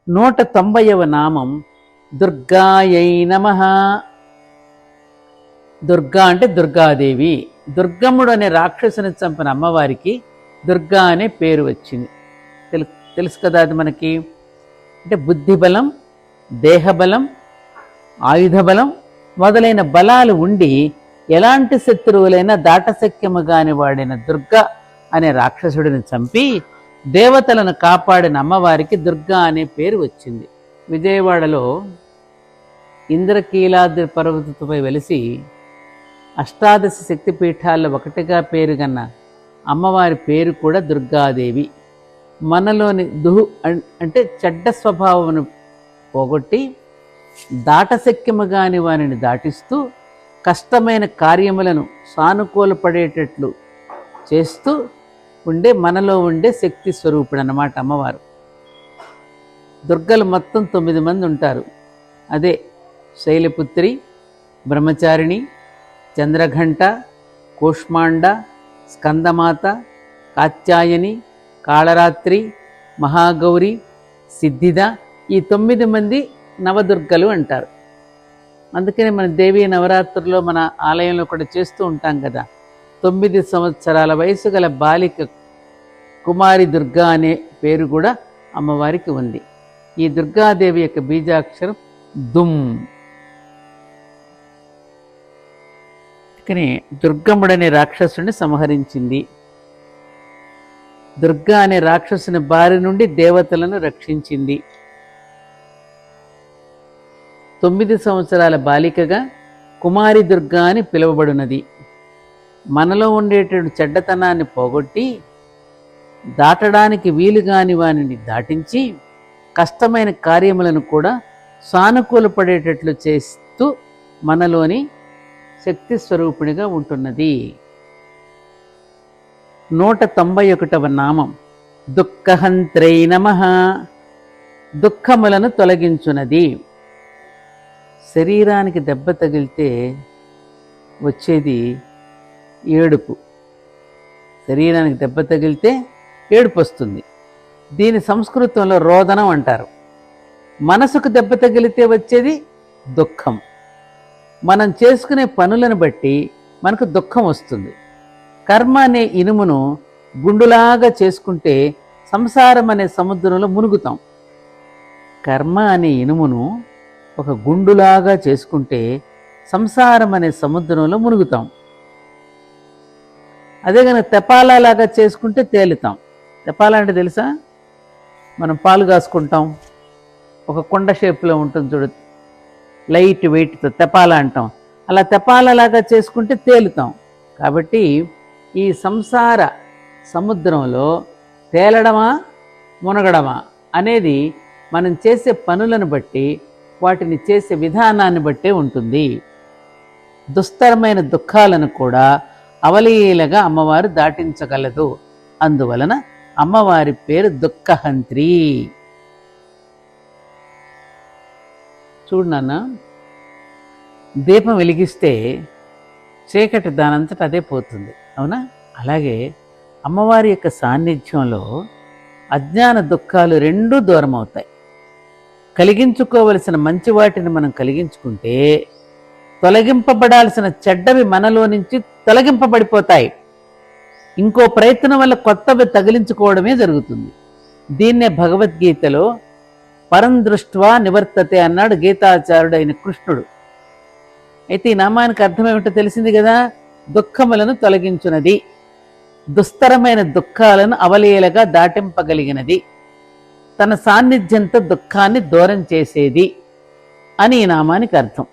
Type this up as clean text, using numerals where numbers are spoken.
190వ నామం దుర్గాయై నమః. దుర్గా అంటే దుర్గాదేవి. దుర్గమ్ముడు అనే రాక్షసుని చంపిన అమ్మవారికి దుర్గా అనే పేరు వచ్చింది. తెలుసు కదా అది మనకి. అంటే బుద్ధిబలం, దేహబలం, ఆయుధ బలం మొదలైన బలాలు ఉండి ఎలాంటి శత్రువులైనా దాటశక్యముగాని వాడిన దుర్గా అనే రాక్షసుడిని చంపి దేవతలను కాపాడిన అమ్మవారికి దుర్గా అనే పేరు వచ్చింది. విజయవాడలో ఇంద్రకీలాద్రి పర్వతపై వెలిసి అష్టాదశ శక్తిపీఠాల్లో ఒకటిగా పేరుగన్న అమ్మవారి పేరు కూడా దుర్గాదేవి. మనలోని అంటే చెడ్డ స్వభావమును పోగొట్టి దాటశక్యముగాని వారిని దాటిస్తూ కష్టమైన కార్యములను సానుకూలపడేటట్లు చేస్తూ మనలో ఉండే శక్తి స్వరూపుడు అన్నమాట అమ్మవారు. దుర్గలు మొత్తం 9 మంది ఉంటారు. అదే శైలపుత్రి, బ్రహ్మచారిణి, చంద్రఘంట, కూష్మాండ, స్కందమాత, కాత్యాయని, కాళరాత్రి, మహాగౌరి, సిద్ధిద. ఈ 9 మంది నవదుర్గలు అంటారు. అందుకనే మన దేవీ నవరాత్రుల్లో మన ఆలయంలో కూడా చేస్తూ ఉంటాం కదా. 9 సంవత్సరాల వయసు గల బాలిక కుమారి దుర్గా అనే పేరు కూడా అమ్మవారికి ఉంది. ఈ దుర్గాదేవి యొక్క బీజాక్షరం దుమ్. కానీ దుర్గమ్ముడనే రాక్షసుని సంహరించింది. దుర్గా అనే రాక్షసుని బారి నుండి దేవతలను రక్షించింది. 9 సంవత్సరాల బాలికగా కుమారి దుర్గా అని పిలువబడినది. మనలో ఉండేటువంటి చెడ్డతనాన్ని పోగొట్టి దాటడానికి వీలుగాని వానిని దాటించి కష్టమైన కార్యములను కూడా సానుకూలపడేటట్లు చేస్తూ మనలోని శక్తి స్వరూపిణిగా ఉంటున్నది. 191వ నామం దుఃఖహంత్రై నమః. దుఃఖములను తొలగించున్నది. శరీరానికి దెబ్బ తగిలితే వచ్చేది ఏడుపు. శరీరానికి దెబ్బ తగిలితే ఏడుపు వస్తుంది. దీని సంస్కృతంలో రోదనం అంటారు. మనసుకు దెబ్బ తగిలితే వచ్చేది దుఃఖం. మనం చేసుకునే పనులను బట్టి మనకు దుఃఖం వస్తుంది. కర్మ అనే ఇనుమును గుండులాగా చేసుకుంటే సంసారం అనే సముద్రంలో మునుగుతాం. కర్మ అనే ఇనుమును ఒక గుండులాగా చేసుకుంటే సంసారం అనే సముద్రంలో మునుగుతాం. అదే కనుక తెపాలాగా చేసుకుంటే తేలుతాం. తెపాల అంటే తెలుసా? మనం పాలు కాసుకుంటాం, ఒక కొండ షేప్లో ఉంటుంది చూడు, లైట్ వెయిట్తో తెపాల అంటాం. అలా తెపాలలాగా చేసుకుంటే తేలుతాం. కాబట్టి ఈ సంసార సముద్రంలో తేలడమా మునగడమా అనేది మనం చేసే పనులను బట్టి, వాటిని చేసే విధానాన్ని బట్టే ఉంటుంది. దుస్తరమైన దుఃఖాలను కూడా అవలీలగా అమ్మవారు దాటించగలదు. అందువలన అమ్మవారి పేరు దుఃఖహంత్రి. చూడు నాన్న, దీపం వెలిగిస్తే చీకటి దానంతట అదే పోతుంది, అవునా? అలాగే అమ్మవారి యొక్క సాన్నిధ్యంలో అజ్ఞాన దుఃఖాలు రెండూ దూరం అవుతాయి. కలిగించుకోవలసిన మంచి వాటిని మనం కలిగించుకుంటే తొలగింపబడాల్సిన చెడ్డవి మనలో నుంచి తొలగింపబడిపోతాయి. ఇంకో ప్రయత్నం వల్ల కొత్తవి తగిలించుకోవడమే జరుగుతుంది. దీన్నే భగవద్గీతలో పరం దృష్ట్వా నివర్తతే అన్నాడు గీతాచార్యుడు అయిన కృష్ణుడు. అయితే ఈ నామానికి అర్థమేమిటో తెలిసింది కదా. దుఃఖములను తొలగించున్నది, దుస్తరమైన దుఃఖాలను అవలీలగా దాటింపగలిగినది, తన సాన్నిధ్యంతో దుఃఖాన్ని దూరం చేసేది అని ఈ నామానికి అర్థం.